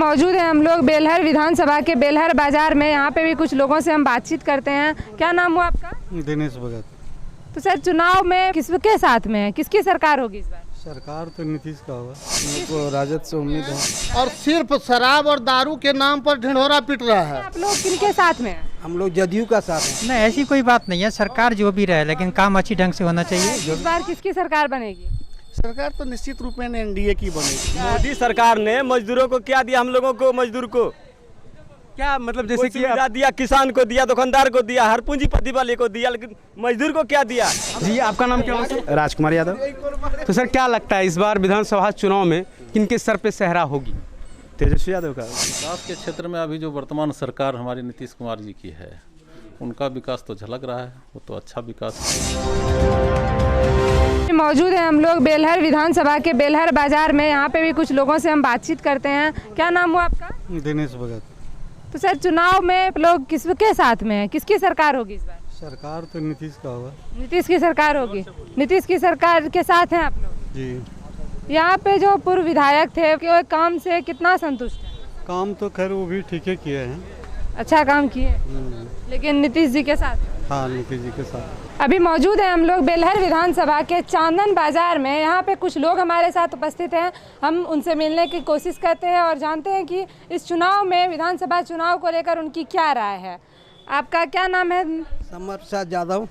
मौजूद हैं हम लोग बेलहर विधानसभा के बेलहर बाजार में। यहाँ पे भी कुछ लोगों से हम बातचीत करते हैं। क्या नाम हुआ आपका? दिनेश भगत। तो सर, चुनाव में किसके साथ में है, किसकी सरकार होगी इस बार? सरकार तो नीतीश का होगा, हमको राजद से उम्मीद है। और सिर्फ शराब और दारू के नाम पर ढिंढोरा पीट रहा है। आप लोग किनके साथ में हैं? हम लोग जदयू का साथ हैं। नहीं, ऐसी कोई बात नहीं है। सरकार जो भी रहे लेकिन काम अच्छी ढंग से होना चाहिए। इस बार किसकी सरकार बनेगी? सरकार तो निश्चित रूप में एनडीए की बनेगी। मोदी सरकार ने मजदूरों को क्या दिया? हम लोगों को, मजदूर को क्या मतलब, जैसे कि सुविधा दिया, किसान को दिया, दुकानदार को दिया, हर पूंजीपति वाले को दिया, लेकिन मजदूर को क्या दिया? जी, आपका नाम क्या है? राजकुमार यादव। तो सर, क्या लगता है इस बार विधानसभा चुनाव में किनके सर पे सहरा होगी? तेजस्वी यादव का। विकास के क्षेत्र में अभी जो वर्तमान सरकार हमारी नीतीश कुमार जी की है, उनका विकास तो झलक रहा है, वो तो अच्छा विकास है। मौजूद हैं हम लोग बेलहर विधानसभा के बेलहर बाजार में। यहाँ पे भी कुछ लोगों से हम बातचीत करते हैं। क्या नाम हुआ आपका? दिनेश भगत। तो सर, चुनाव में लोग किसके साथ में है, किसकी सरकार होगी इस बार? सरकार तो नीतीश का होगा। नीतीश की सरकार होगी। नीतीश की सरकार के साथ हैं आप लोग? जी। यहाँ पे जो पूर्व विधायक थे कि वो काम से कितना संतुष्ट है? काम तो खैर वो भी ठीक है किए हैं। अच्छा काम किए, लेकिन नीतीश जी के साथ? हाँ, नीतीश जी के साथ। अभी मौजूद हैं हम लोग बेलहर विधानसभा के चांदन बाजार में। यहाँ पे कुछ लोग हमारे साथ उपस्थित हैं। हम उनसे मिलने की कोशिश करते हैं और जानते हैं कि इस चुनाव में, विधानसभा चुनाव को लेकर उनकी क्या राय है। आपका क्या नाम है? समर प्रसाद यादव।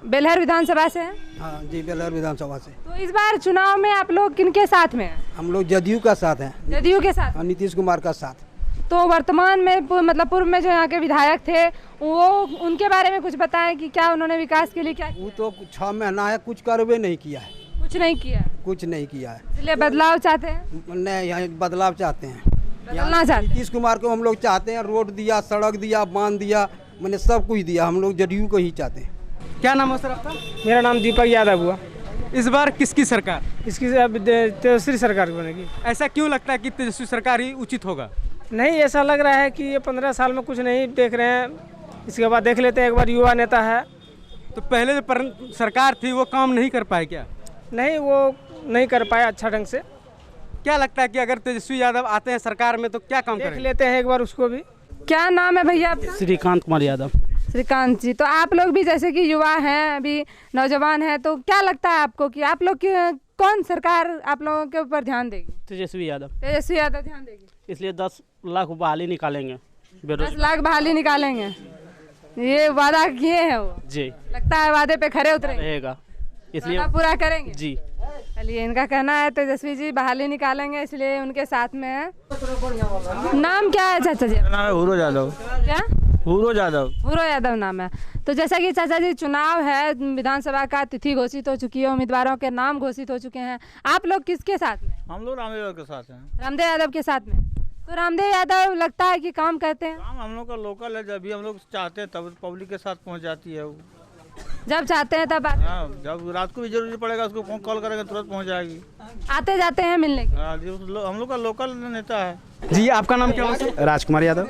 बेलहर विधानसभा से हैं? हाँ जी, बेलहर विधानसभा से। तो इस बार चुनाव में आप लोग किनके साथ में हैं? हम लोग जदयू का साथ हैं। जदयू के साथ? हाँ, नीतीश कुमार का साथ। तो वर्तमान में मतलब पूर्व में जो यहाँ के विधायक थे, वो उनके बारे में कुछ बताएं कि क्या उन्होंने विकास के लिए क्या किया? वो तो 6 महीना है, कुछ कार्रवाई नहीं किया है। कुछ नहीं किया? कुछ नहीं किया है। इसलिए बदलाव चाहते हैं? नहीं, यहाँ बदलाव चाहते हैं। बदलना चाहते हैं? नीतीश कुमार को हम लोग चाहते हैं। रोड दिया, सड़क दिया, बांध दिया, मैंने सब कुछ दिया। हम लोग जदयू को ही चाहते हैं। क्या नाम है सर आपका? मेरा नाम दीपक यादव हुआ। इस बार किसकी सरकार? इसकी तेजस्वी सरकार बनेगी। ऐसा क्यों लगता है कि तेजस्वी सरकार ही उचित होगा? नहीं, ऐसा लग रहा है कि ये 15 साल में कुछ नहीं देख रहे हैं, इसके बाद देख लेते हैं। एक बार युवा नेता है। तो पहले जो सरकार थी वो काम नहीं कर पाए क्या? नहीं, वो नहीं कर पाया अच्छा ढंग से। क्या लगता है कि अगर तेजस्वी यादव आते हैं सरकार में तो क्या काम देख करेंगे? लेते हैं एक बार उसको भी। क्या नाम है भैया आपका? श्रीकांत कुमार यादव। श्रीकांत जी, तो आप लोग भी जैसे कि युवा हैं, अभी नौजवान हैं, तो क्या लगता है आपको कि आप लोग कौन सरकार आप लोगों के ऊपर ध्यान देगी? तेजस्वी यादव। तेजस्वी यादव ध्यान देगी, इसलिए 10 लाख बहाली निकालेंगे। 10 लाख बहाली निकालेंगे, ये वादा किए हैं वो। जी, लगता है वादे पे खरे उतरेंगे, रहेगा, इसलिए वादा पूरा करेंगे जी। चलिए, इनका कहना है तेजस्वी जी बहाली निकालेंगे, इसलिए उनके साथ में है। नाम क्या है चाचा जी? नाम है हुरो यादव। क्या? हुरो यादव। हुरो यादव नाम है। तो जैसा कि चाचा जी, चुनाव है, विधानसभा का तिथि घोषित हो चुकी है, उम्मीदवारों के नाम घोषित हो चुके हैं। आप लोग किसके साथ में? हम लोग रामदेव के साथ हैं। रामदेव यादव के साथ में। तो रामदेव यादव लगता है कि काम करते हैं? काम हम लोग का लोकल है, जब भी हम लोग चाहते हैं तब पब्लिक के साथ पहुंच जाती है वो। जब चाहते हैं तब आते हैं? हाँ, जब रात को भी जरूरी पड़ेगा उसको फोन कॉल करेंगे, तुरंत पहुंच जाएगी। आते जाते हैं मिलने के? हाँ जी, हम लोग का लोकल नेता है। जी, आपका नाम क्या है? राजकुमार यादव।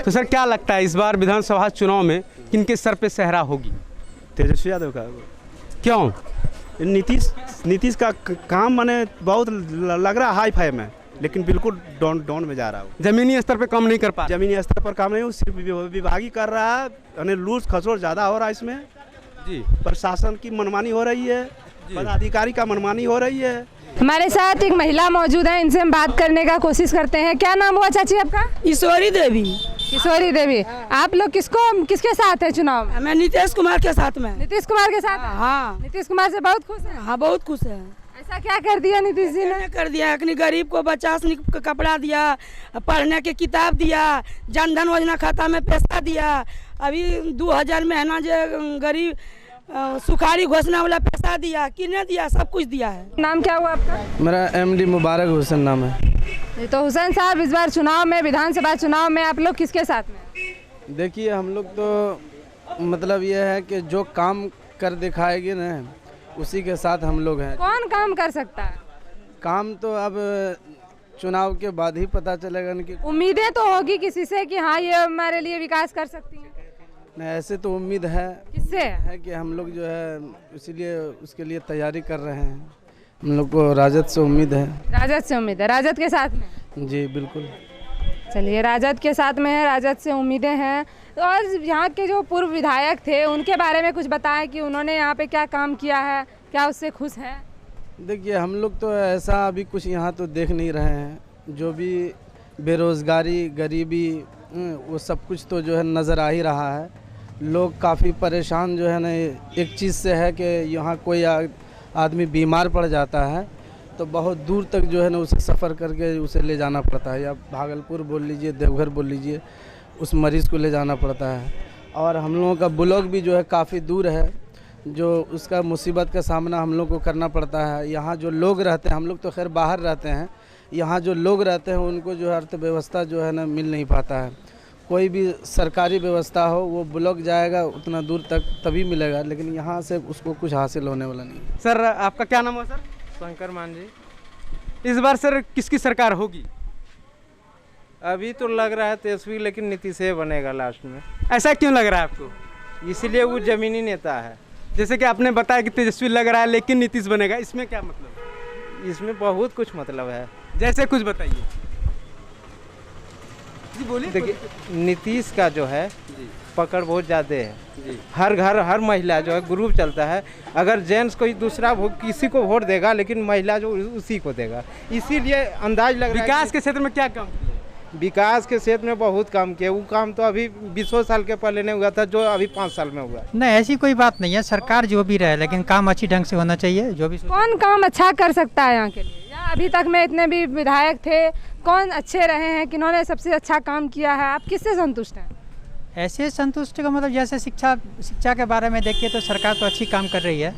तो सर, क्या लगता है इस बार विधानसभा चुनाव में किनके सर पे सहरा होगी? तेजस्वी यादव का। क्यों? नीतीश का काम माने बहुत लग रहा है हाई फाई में, लेकिन बिल्कुल डाउन में जा रहा है। जमीनी स्तर पे काम नहीं कर पा? जमीनी स्तर पर काम नहीं, सिर्फ विभागी कर रहा है, यानी लूज खसोट ज़्यादा हो रहा है इसमें जी। प्रशासन की मनमानी हो रही है, पदाधिकारी का मनमानी हो रही है। हमारे साथ एक महिला मौजूद है, इनसे हम बात करने का कोशिश करते हैं। क्या नाम हुआ चाची आपका? ईश्वरी देवी। ईश्वरी देवी, आप लोग किसके साथ है चुनाव में? मैं नीतीश कुमार के साथ में। नीतीश कुमार के साथ? हाँ। नीतीश कुमार से बहुत खुश है? हाँ, बहुत खुश है। ऐसा क्या कर दिया नीतीश जी ने? कर दिया, अपनी गरीब को 50 कपड़ा दिया, पढ़ने के किताब दिया, जन धन योजना खाता में पैसा दिया। अभी 2000 महीना जो गरीब सुखाड़ी घोषणा वाला पैसा दिया, किने दिया, सब कुछ दिया है। नाम क्या हुआ आपका? मेरा MD मुबारक हुसैन नाम है। तो हुसैन साहब, इस बार चुनाव में, विधानसभा चुनाव में आप लोग किसके साथ में? देखिए, हम लोग तो मतलब ये है कि जो काम कर दिखाएगी ना, उसी के साथ हम लोग हैं। कौन काम कर सकता है? काम तो अब चुनाव के बाद ही पता चलेगा कि। उम्मीदें तो होगी किसी से कि हाँ ये हमारे लिए विकास कर सकती हैं। नहीं, ऐसे तो उम्मीद है। किससे है कि हम लोग जो है इसीलिए उसके लिए तैयारी कर रहे हैं। हम लोग को राजद से उम्मीद है। राजद से उम्मीद है? राजद के साथ में? जी बिल्कुल। चलिए, राजद के साथ में है, राजद से उम्मीदें हैं। और यहाँ के जो पूर्व विधायक थे उनके बारे में कुछ बताएं कि उन्होंने यहाँ पे क्या काम किया है, क्या उससे खुश हैं? देखिए, हम लोग तो ऐसा अभी कुछ यहाँ तो देख नहीं रहे हैं। जो भी बेरोज़गारी, गरीबी, वो सब कुछ तो जो है नज़र आ ही रहा है। लोग काफ़ी परेशान जो है ना, एक चीज़ से है कि यहाँ कोई आदमी बीमार पड़ जाता है तो बहुत दूर तक जो है ना उसे सफ़र करके उसे ले जाना पड़ता है, या भागलपुर बोल लीजिए, देवघर बोल लीजिए, उस मरीज़ को ले जाना पड़ता है। और हम लोगों का ब्लॉक भी जो है काफ़ी दूर है, जो उसका मुसीबत का सामना हम लोग को करना पड़ता है। यहाँ जो लोग रहते हैं, हम लोग तो खैर बाहर रहते हैं, यहाँ जो लोग रहते हैं उनको जो है अर्थव्यवस्था जो है ना मिल नहीं पाता है। कोई भी सरकारी व्यवस्था हो वो ब्लॉक जाएगा उतना दूर तक तभी मिलेगा, लेकिन यहाँ से उसको कुछ हासिल होने वाला नहीं है। सर, आपका क्या नाम है सर? शंकर मान जी। इस बार सर किसकी सरकार होगी? अभी तो लग रहा है तेजस्वी, लेकिन नीतीश ही बनेगा लास्ट में। ऐसा क्यों लग रहा है आपको? इसलिए वो जमीनी नेता है। जैसे कि आपने बताया कि तेजस्वी लग रहा है लेकिन नीतीश बनेगा, इसमें क्या मतलब? इसमें बहुत कुछ मतलब है। जैसे कुछ बताइए जी, बोलिए। देखिए, नीतीश का जो है पकड़ बहुत ज़्यादा है। हर घर, हर महिला जो है ग्रुप चलता है। अगर जेंट्स कोई दूसरा किसी को वोट देगा, लेकिन महिला जो उसी को देगा, इसीलिए अंदाज लग रहा है। विकास के क्षेत्र में क्या काम किया? विकास के क्षेत्र में बहुत काम किया। वो काम तो अभी 20 साल के पहले नहीं हुआ था जो अभी 5 साल में हुआ। नहीं, ऐसी कोई बात नहीं है। सरकार जो भी रहे, लेकिन काम अच्छी ढंग से होना चाहिए। जो भी कौन काम अच्छा कर सकता है यहाँ के लिए, या अभी तक में इतने भी विधायक थे, कौन अच्छे रहे हैं, किन्होंने सबसे अच्छा काम किया है? आप किससे संतुष्ट हैं? ऐसे संतुष्ट का मतलब जैसे शिक्षा के बारे में देखिए तो सरकार तो अच्छी काम कर रही है।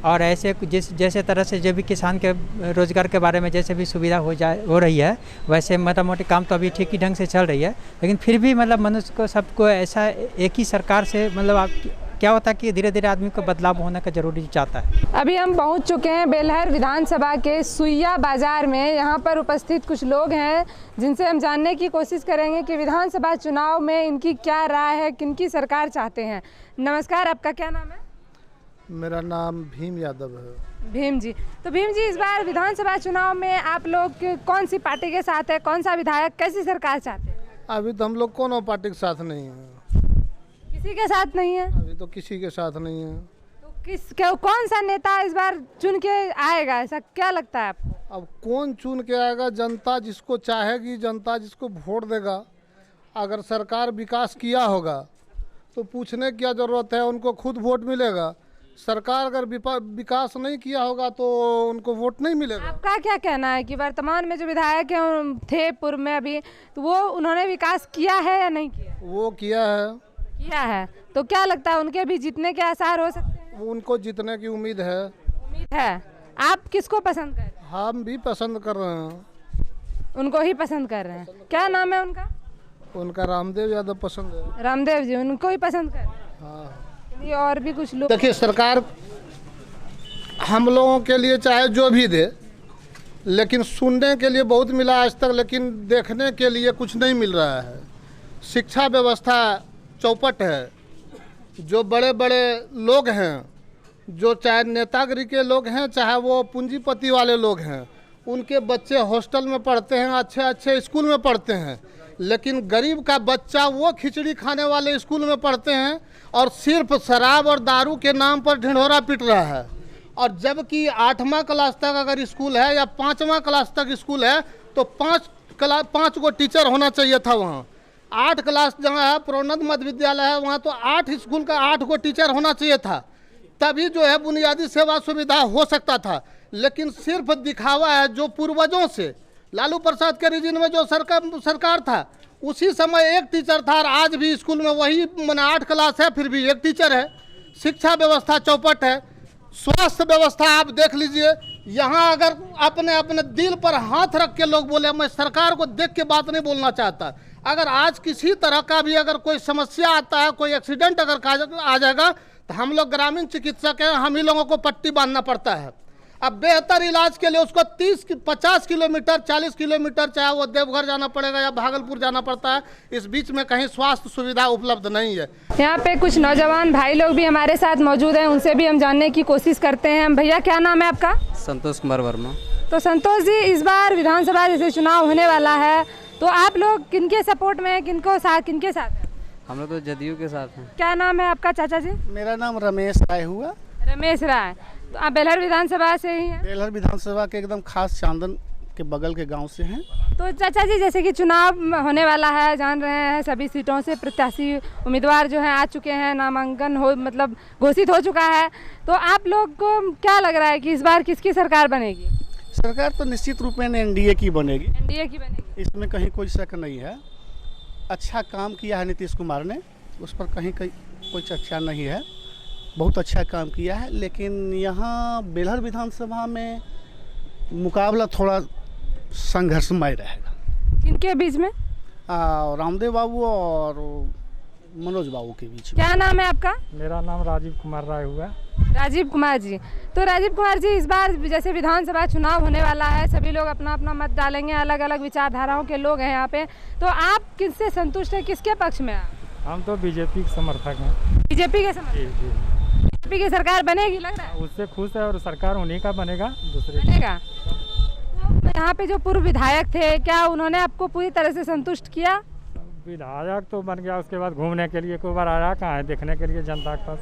और ऐसे जैसे तरह से जो भी किसान के रोज़गार के बारे में जैसे भी सुविधा हो रही है, वैसे मोटा मोटी काम तो अभी ठीक ही ढंग से चल रही है। लेकिन फिर भी मतलब मनुष्य को सबको ऐसा एक ही सरकार से मतलब क्या होता है कि धीरे धीरे आदमी को बदलाव होने का जरूरी चाहता है। अभी हम पहुंच चुके हैं बेलहर विधानसभा के सुइया बाजार में। यहाँ पर उपस्थित कुछ लोग हैं जिनसे हम जानने की कोशिश करेंगे कि विधानसभा चुनाव में इनकी क्या राय है, किनकी सरकार चाहते हैं। नमस्कार, आपका क्या नाम है? मेरा नाम भीम यादव है। भीम जी, तो भीम जी, इस बार विधानसभा चुनाव में आप लोग कौन सी पार्टी के साथ है, कौन सा विधायक, कैसी सरकार चाहते हैं? अभी तो हम लोग कोनो पार्टी के साथ नहीं है। किसी के साथ नहीं है? अभी तो किसी के साथ नहीं है। तो कौन सा नेता इस बार चुन के आएगा, ऐसा क्या लगता है आपको? अब कौन चुन के आएगा? जनता जिसको चाहेगी, जनता जिसको वोट देगा। अगर सरकार विकास किया होगा तो पूछने की क्या ज़रूरत है, उनको खुद वोट मिलेगा। सरकार अगर विकास नहीं किया होगा तो उनको वोट नहीं मिलेगा। आपका क्या कहना है कि वर्तमान में जो विधायक हैं थे पूर्व में अभी, तो वो उन्होंने विकास किया है या नहीं किया? वो किया है। तो क्या लगता है उनके भी जीतने के आसार हो सकते हैं? उनको जीतने की उम्मीद है। आप किसको पसंद कर रहे हैं? हम भी पसंद कर रहे हैं। उनको ही पसंद कर रहे हैं। क्या नाम है उनका? उनका रामदेव यादव पसंद है। रामदेव जी, उनको ही पसंद कर। हाँ। ये और भी कुछ लोग। देखिए, सरकार हम लोगों के लिए चाहे जो भी दे, लेकिन सुनने के लिए बहुत मिला आज तक, लेकिन देखने के लिए कुछ नहीं मिल रहा है। शिक्षा व्यवस्था चौपट है। जो बड़े बड़े लोग हैं, जो चाहे नेतागिरी के लोग हैं, चाहे वो पूंजीपति वाले लोग हैं, उनके बच्चे हॉस्टल में पढ़ते हैं, अच्छे अच्छे स्कूल में पढ़ते हैं, लेकिन गरीब का बच्चा वो खिचड़ी खाने वाले स्कूल में पढ़ते हैं और सिर्फ शराब और दारू के नाम पर ढिंढोरा पीट रहा है। और जबकि 8वां क्लास तक अगर स्कूल है या 5वां क्लास तक स्कूल है तो 5 गो टीचर होना चाहिए था वहाँ। 8 क्लास जहाँ है प्रोन्नत मध्य विद्यालय है, वहाँ तो 8 स्कूल का 8 गो टीचर होना चाहिए था, तभी जो है बुनियादी सेवा सुविधा हो सकता था। लेकिन सिर्फ दिखावा है। जो पूर्वजों से लालू प्रसाद के रिजिन में जो सरकार था, उसी समय एक टीचर था और आज भी स्कूल में वही 8 क्लास है, फिर भी एक टीचर है। शिक्षा व्यवस्था चौपट है। स्वास्थ्य व्यवस्था आप देख लीजिए। यहाँ अगर अपने अपने दिल पर हाथ रख के लोग बोले, मैं सरकार को देख के बात नहीं बोलना चाहता, अगर आज किसी तरह का भी अगर कोई समस्या आता है, कोई एक्सीडेंट अगर आ जाएगा, तो हम लोग ग्रामीण चिकित्सक हैं, हम ही लोगों को पट्टी बांधना पड़ता है। अब बेहतर इलाज के लिए उसको 50 किलोमीटर 40 किलोमीटर चाहे वो देवघर जाना पड़ेगा या भागलपुर जाना पड़ता है। इस बीच में कहीं स्वास्थ्य सुविधा उपलब्ध नहीं है। यहाँ पे कुछ नौजवान भाई लोग भी हमारे साथ मौजूद हैं, उनसे भी हम जानने की कोशिश करते हैं। भैया, क्या नाम है आपका? संतोष कुमार वर्मा। तो संतोष जी, इस बार विधानसभा जैसे चुनाव होने वाला है, तो आप लोग किनके सपोर्ट में हैं, किनके साथ हैं? हम लोग तो जदयू के साथ हैं। क्या नाम है आपका चाचा जी? मेरा नाम रमेश राय हुआ। रमेश राय। तो आप बेलहर विधानसभा से ही हैं? बेलहर विधानसभा के एकदम खास चांदन के बगल के गांव से हैं। तो चाचा जी, जैसे कि चुनाव होने वाला है, जान रहे हैं सभी सीटों से प्रत्याशी उम्मीदवार जो हैं आ चुके हैं, नामांकन घोषित हो चुका है, तो आप लोग को क्या लग रहा है कि इस बार किसकी सरकार बनेगी? सरकार तो निश्चित रूप में एनडीए की बनेगी। एनडीए की बनेगी, इसमें कहीं कोई शक नहीं है। अच्छा काम किया है नीतीश कुमार ने, उस पर कहीं कोई चर्चा नहीं है, बहुत अच्छा काम किया है। लेकिन यहाँ बेलहर विधानसभा में मुकाबला थोड़ा संघर्षमय रहेगा। किनके बीच में? रामदेव बाबू और मनोज बाबू के बीच में। क्या नाम है आपका? मेरा नाम राजीव कुमार राय हुआ। राजीव कुमार जी। तो राजीव कुमार जी, इस बार जैसे विधानसभा चुनाव होने वाला है, सभी लोग अपना अपना मत डालेंगे, अलग अलग विचारधाराओं के लोग हैं यहाँ पे, तो आप किससे संतुष्ट हैं, किसके पक्ष में? हम तो बीजेपी के समर्थक हैं। बीजेपी के समर्थक? बीजेपी की सरकार बनेगी लग रहा है? उससे खुश है और सरकार उन्हीं का बनेगा, दूसरे बनेगा। तो यहाँ पे जो पूर्व विधायक थे, क्या उन्होंने आपको पूरी तरह से संतुष्ट किया? विधायक तो बन गया, उसके बाद घूमने के लिए कोई बार आया कहाँ है देखने के लिए जनता के पास।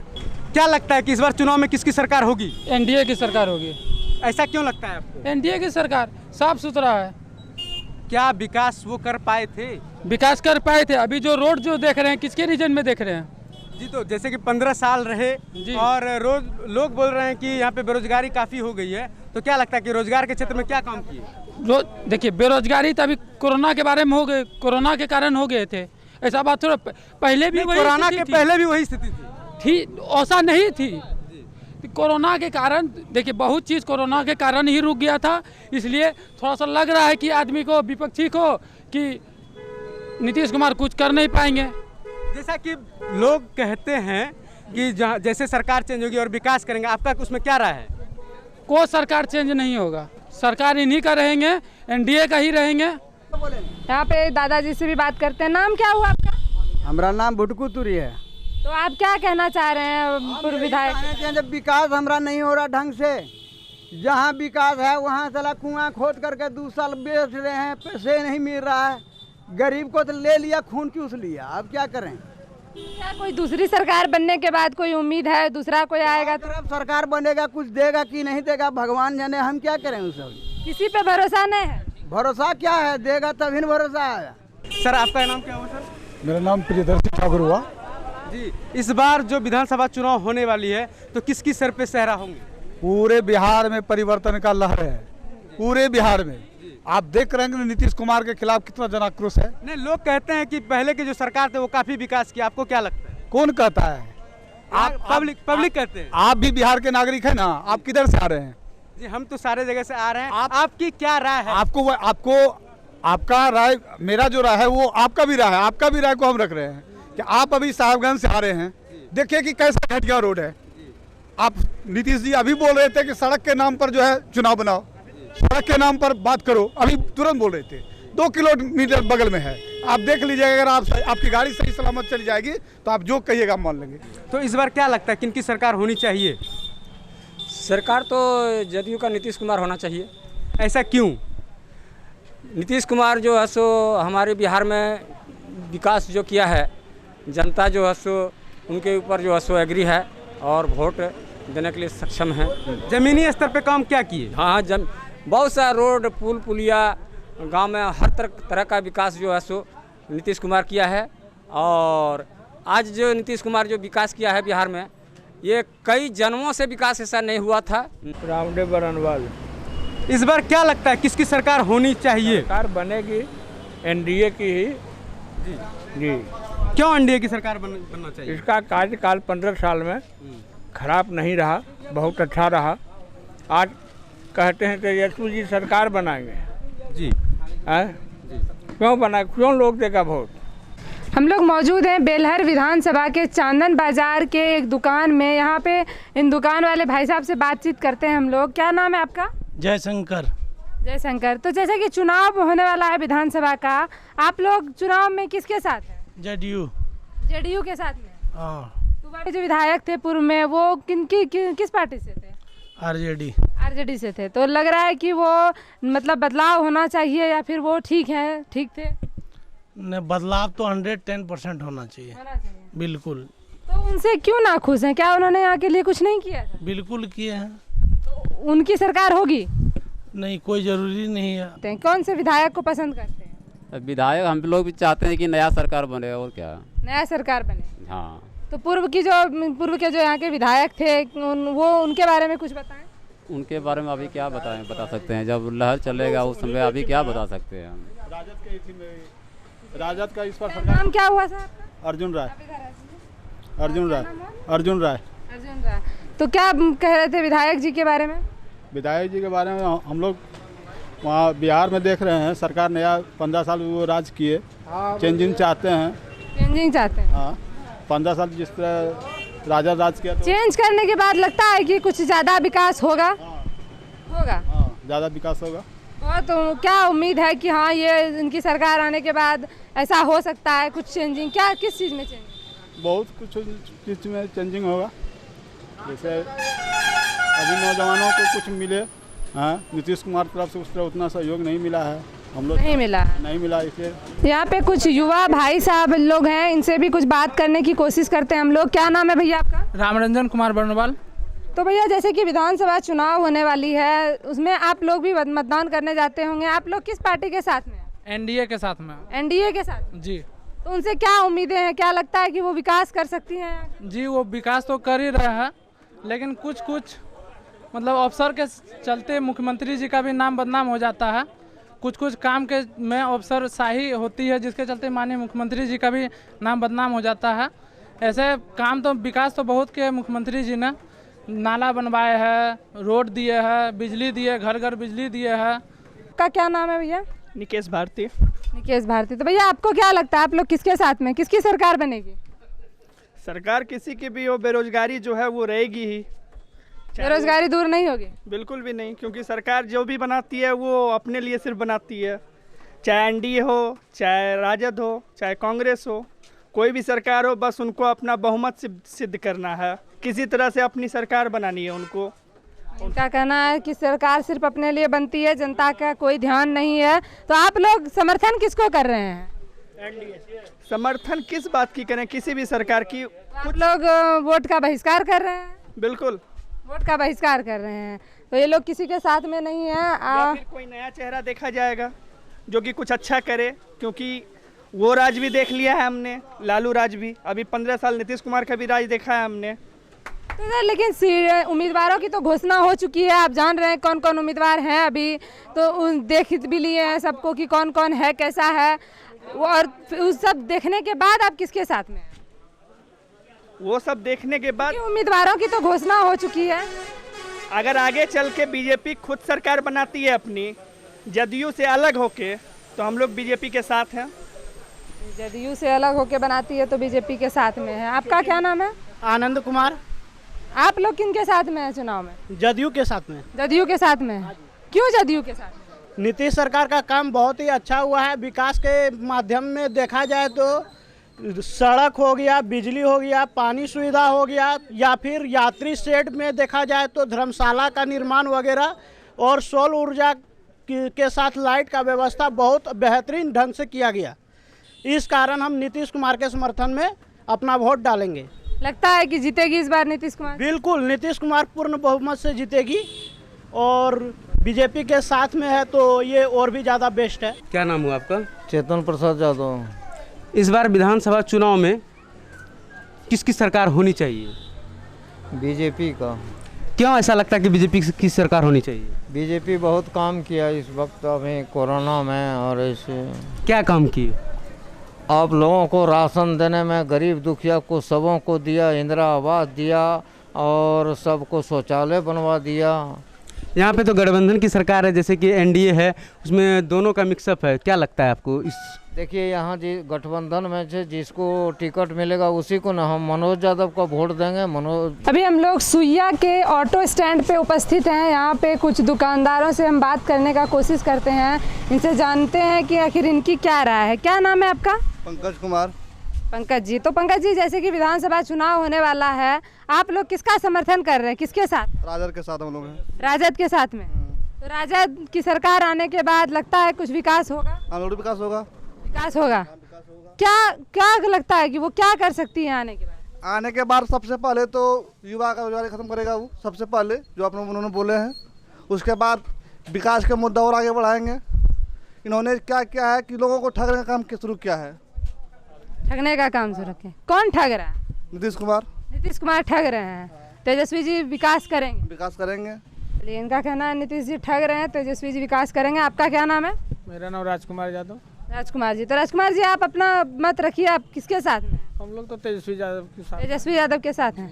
क्या लगता है कि इस बार चुनाव में किसकी सरकार होगी? एनडीए की सरकार होगी। ऐसा क्यों लगता है आपको? एनडीए की सरकार साफ सुथरा है। क्या विकास वो कर पाए थे? विकास कर पाए थे। अभी जो रोड जो देख रहे हैं, किसके रीजन में देख रहे हैं? जी, तो जैसे कि 15 साल रहे और रोज लोग बोल रहे हैं कि यहाँ पे बेरोजगारी काफी हो गई है, तो क्या लगता है कि रोजगार के क्षेत्र में क्या काम किए? देखिए, बेरोजगारी तो अभी कोरोना के बारे में हो गए, कोरोना के कारण हो गए थे। ऐसा बात थोड़ा पहले भी कोरोना के पहले भी वही स्थिति थी, ऐसा नहीं थी। कोरोना के कारण देखिए बहुत चीज़ कोरोना के कारण ही रुक गया था, इसलिए थोड़ा सा लग रहा है कि आदमी को, विपक्षी को, कि नीतीश कुमार कुछ कर नहीं पाएंगे। जैसा कि लोग कहते हैं कि जैसे सरकार चेंज होगी और विकास करेंगे, आपका उसमें क्या राय है? कोई सरकार चेंज नहीं होगा, सरकार इन्हीं का रहेंगे, एनडीए का ही रहेंगे। यहाँ पे दादाजी से भी बात करते हैं। नाम क्या हुआ आपका? हमारा नाम भुटकू तुरी है। तो आप क्या कहना चाह रहे हैं पूर्व विधायक? जब विकास हमारा नहीं हो रहा ढंग से, जहाँ विकास है वहाँ साला कुआं खोद करके 2 साल बेच रहे हैं, पैसे नहीं मिल रहा है। गरीब को तो ले लिया, खून चूस लिया, अब क्या करें? क्या कोई दूसरी सरकार बनने के बाद कोई उम्मीद है, दूसरा कोई आएगा तो? सरकार बनेगा, कुछ देगा कि नहीं देगा भगवान जाने, हम क्या करें उस सब। किसी पे भरोसा नहीं है? भरोसा क्या है, देगा तभी भरोसा आएगा। सर, आपका नाम क्या हुआ? सर, मेरा नाम प्रियदर्शी ठाकुर हुआ जी। इस बार जो विधानसभा चुनाव होने वाली है, तो किसकी सर पे सहरा होंगे? पूरे बिहार में परिवर्तन का लहर है, पूरे बिहार में। आप देख रहे हैं नीतीश कुमार के खिलाफ कितना जन आक्रोश है। नहीं, लोग कहते हैं कि पहले की जो सरकार थे वो काफी विकास किया, आपको क्या लगता है? कौन कहता है? आप पब्लिक कहते हैं। आप भी बिहार के नागरिक है ना, आप किधर से आ रहे हैं? जी, हम तो सारे जगह से आ रहे हैं। आपकी क्या राय है? आपका राय, मेरा जो राय है वो आपका भी राय है, आपका भी राय को हम रख रहे हैं कि आप अभी साहिबगंज से आ रहे हैं, देखिए कि कैसा घटिया रोड है। आप नीतीश जी अभी बोल रहे थे कि सड़क के नाम पर जो है चुनाव बनाओ, सड़क के नाम पर बात करो, अभी तुरंत बोल रहे थे। 2 किलोमीटर बगल में है, आप देख लीजिएगा। अगर आपकी गाड़ी सही सलामत चली जाएगी तो आप जो कहिएगा मान लेंगे। तो इस बार क्या लगता है किनकी सरकार होनी चाहिए? सरकार तो जदयू का नीतीश कुमार होना चाहिए। ऐसा क्यों? नीतीश कुमार जो है सो हमारे बिहार में विकास जो किया है, जनता जो है सो उनके ऊपर जो है सो एग्री है और वोट देने के लिए सक्षम है। जमीनी स्तर पे काम क्या किए? हाँ, बहुत सा रोड, पुल, पुलिया, गांव में हर तरह का विकास जो है सो नीतीश कुमार किया है। और आज जो नीतीश कुमार जो विकास किया है बिहार में, ये कई जन्मों से विकास ऐसा नहीं हुआ था। रामदेव बरनवाल। इस बार क्या लगता है किसकी सरकार होनी चाहिए? सरकार बनेगी एनडीए की ही। जी। क्यों एनडीए की सरकार बनना चाहिए? इसका कार्यकाल 15 साल में खराब नहीं रहा, बहुत अच्छा रहा। आज कहते हैं कि यशु जी सरकार बनाएंगे। जी। क्यों बनाए, क्यों लोग देगा वोट? हम लोग मौजूद हैं बेलहर विधानसभा के चांदन बाजार के एक दुकान में। यहाँ पे इन दुकान वाले भाई साहब से बातचीत करते हैं हम लोग। क्या नाम है आपका? जयशंकर। जयशंकर। तो जैसे कि चुनाव होने वाला है विधानसभा का, आप लोग चुनाव में किसके साथ हैं? जदयू। जदयू के साथ में? हाँ। तो जो विधायक थे पूर्व में, वो किस पार्टी से थे? आरजेडी। आरजेडी से थे। तो लग रहा है कि वो मतलब बदलाव होना चाहिए या फिर वो ठीक है, ठीक थे? बदलाव तो 110% होना चाहिए। बिल्कुल। तो उनसे क्यों ना खुश हैं? क्या उन्होंने यहाँ के लिए कुछ नहीं किया था? बिल्कुल किए हैं। उनकी सरकार होगी? नहीं, कोई जरूरी नहीं है। कौन से विधायक को पसंद करते हैं? विधायक हम लोग भी चाहते हैं कि नया सरकार बने, और क्या। नया सरकार बने। हाँ। तो पूर्व के जो यहाँ के विधायक थे वो उनके बारे में कुछ बताएं। उनके बारे में अभी क्या बता सकते हैं, जब लहर चलेगा उस समय अभी क्या बता सकते हैं हम। राजद का इस पर नाम क्या हुआ सर? अर्जुन राय। तो क्या कह रहे थे विधायक जी के बारे में? विधायक जी के बारे में हम लोग वहाँ बिहार में देख रहे हैं, सरकार नया 15 साल वो राज किए, चेंजिंग चाहते हैं। चेंजिंग चाहते हैं? हाँ, 15 साल जिस तरह राजा राज किया, चेंज करने के बाद लगता है कि कुछ ज़्यादा विकास होगा। होगा, ज़्यादा विकास होगा। तो क्या उम्मीद है कि हाँ ये इनकी सरकार आने के बाद ऐसा हो सकता है कुछ चेंजिंग? क्या किस चीज़ में चेंजिंग? बहुत कुछ चीज़ में चेंजिंग होगा। जैसे अभी नौजवानों को कुछ मिले, हाँ, नीतीश कुमार तरफ से उस तरह उतना सहयोग नहीं मिला है हम लोग। नहीं मिला इसलिए यहाँ पे कुछ युवा भाई साहब लोग हैं, इनसे भी कुछ बात करने की कोशिश करते हैं हम लोग। क्या नाम है भैया आपका? रामरंजन कुमार बर्नवाल। तो भैया जैसे कि विधानसभा चुनाव होने वाली है, उसमें आप लोग भी मतदान करने जाते होंगे। आप लोग किस पार्टी के साथ में? एनडीए के साथ में। एनडीए के साथ जी। तो उनसे क्या उम्मीदें हैं? क्या लगता है कि वो विकास कर सकती हैं? जी, वो विकास तो कर ही रहा है, लेकिन कुछ मतलब अफसर के चलते मुख्यमंत्री जी का भी नाम बदनाम हो जाता है। कुछ काम के में अफसर शाही होती है, जिसके चलते माननीय मुख्यमंत्री जी का भी नाम बदनाम हो जाता है। ऐसे काम तो विकास तो बहुत किए मुख्यमंत्री जी ने, नाला बनवाए हैं, रोड दिए हैं, बिजली दिए, घर घर बिजली दिए हैं। का क्या नाम है भैया? निकेश भारती। निकेश भारती। तो भैया आपको क्या लगता है, आप लोग किसके साथ में, किसकी सरकार बनेगी? सरकार किसी की भी हो, बेरोजगारी जो है वो रहेगी ही। बेरोजगारी दूर नहीं होगी? बिल्कुल भी नहीं, क्योंकि सरकार जो भी बनाती है वो अपने लिए सिर्फ बनाती है। चाहे एनडीए हो, चाहे राजद हो, चाहे कांग्रेस हो, कोई भी सरकार हो, बस उनको अपना बहुमत सिद्ध करना है, किसी तरह से अपनी सरकार बनानी है उनको। उनका कहना है कि सरकार सिर्फ अपने लिए बनती है, जनता का कोई ध्यान नहीं है। तो आप लोग समर्थन किसको कर रहे हैं? समर्थन किस बात की करें? किसी भी सरकार की। आप लोग वोट का बहिष्कार कर रहे हैं? बिल्कुल, वोट का बहिष्कार कर रहे हैं। तो ये लोग किसी के साथ में नहीं है। या फिर कोई नया चेहरा देखा जाएगा जो कि कुछ अच्छा करे, क्योंकि वो राज भी देख लिया है हमने, लालू राज भी। अभी 15 साल नीतीश कुमार का भी राज देखा है हमने। तो सर लेकिन उम्मीदवारों की तो घोषणा हो चुकी है, आप जान रहे हैं कौन कौन उम्मीदवार हैं अभी, तो देख भी लिए हैं सबको कि कौन कौन है, कैसा है, और उस सब देखने के बाद आप किसके साथ में? वो सब देखने के बाद उम्मीदवारों की तो घोषणा हो चुकी है। अगर आगे चल के बीजेपी खुद सरकार बनाती है अपनी, जदयू से अलग होके, तो हम लोग बीजेपी के साथ हैं। जदयू से अलग होके बनाती है तो बीजेपी के साथ में है। आपका क्या नाम है? आनंद कुमार। आप लोग किन के साथ में है चुनाव में? जदयू के साथ में। जदयू के साथ में। क्यों जदयू के साथ? नीतीश सरकार का काम बहुत ही अच्छा हुआ है। विकास के माध्यम में देखा जाए तो सड़क हो गया, बिजली हो गया, पानी सुविधा हो गया, या फिर यात्री शेड में देखा जाए तो धर्मशाला का निर्माण वगैरह, और सौर ऊर्जा के साथ लाइट का व्यवस्था बहुत बेहतरीन ढंग से किया गया। इस कारण हम नीतीश कुमार के समर्थन में अपना वोट डालेंगे। लगता है कि जीतेगी इस बार नीतीश कुमार? बिल्कुल, नीतीश कुमार पूर्ण बहुमत से जीतेगी, और बीजेपी के साथ में है तो ये और भी ज़्यादा बेस्ट है। क्या नाम हुआ आपका? चेतन प्रसाद यादव। इस बार विधानसभा चुनाव में किसकी सरकार होनी चाहिए? बीजेपी का। क्यों ऐसा लगता है कि बीजेपी की सरकार होनी चाहिए? बीजेपी बहुत काम किया इस वक्त अभी कोरोना में, और ऐसे क्या काम किए? आप लोगों को राशन देने में, गरीब दुखिया को सबों को दिया, इंदिरा आवास दिया, और सबको शौचालय बनवा दिया। यहाँ पे तो गठबंधन की सरकार है, जैसे कि एनडीए है, उसमें दोनों का मिक्सअप है। क्या लगता है आपको इस? देखिए यहाँ जी गठबंधन में से जिसको टिकट मिलेगा उसी को ना हम मनोज यादव को वोट देंगे। मनोज। अभी हम लोग सुइया के ऑटो स्टैंड पे उपस्थित हैं। यहाँ पे कुछ दुकानदारों से हम बात करने का कोशिश करते हैं, इनसे जानते हैं कि आखिर इनकी क्या राय है। क्या नाम है आपका? पंकज कुमार। पंकज जी, तो पंकज जी जैसे कि विधानसभा चुनाव होने वाला है, आप लोग किसका समर्थन कर रहे हैं, किसके साथ? राजद के साथ हम लोग हैं। राजद के साथ में। तो राजद की सरकार आने के बाद लगता है कुछ विकास होगा? हाँ, विकास होगा। विकास होगा। क्या क्या लगता है कि वो क्या कर सकती है आने के बाद? आने के बाद सबसे पहले तो युवा का रोजगार खत्म करेगा वो, सबसे पहले जो उन्होंने बोले हैं। उसके बाद विकास के मुद्दा और आगे बढ़ाएंगे। इन्होंने क्या किया है कि लोगों को ठगने का काम शुरू किया है। ठगने का काम शुरू किया? कौन ठग रहा है? नीतीश कुमार। नीतीश कुमार ठग रहे हैं, तेजस्वी जी विकास करेंगे? विकास करेंगे। चलिए, इनका कहना है नीतीश जी ठग रहे हैं, तेजस्वी जी विकास करेंगे। आपका क्या नाम है? मेरा नाम राजकुमार यादव। राजकुमार जी, तो राजकुमार जी आप अपना मत रखिए, आप किसके साथ में? हम लोग तो तेजस्वी यादव के साथ। तेजस्वी यादव के साथ हैं।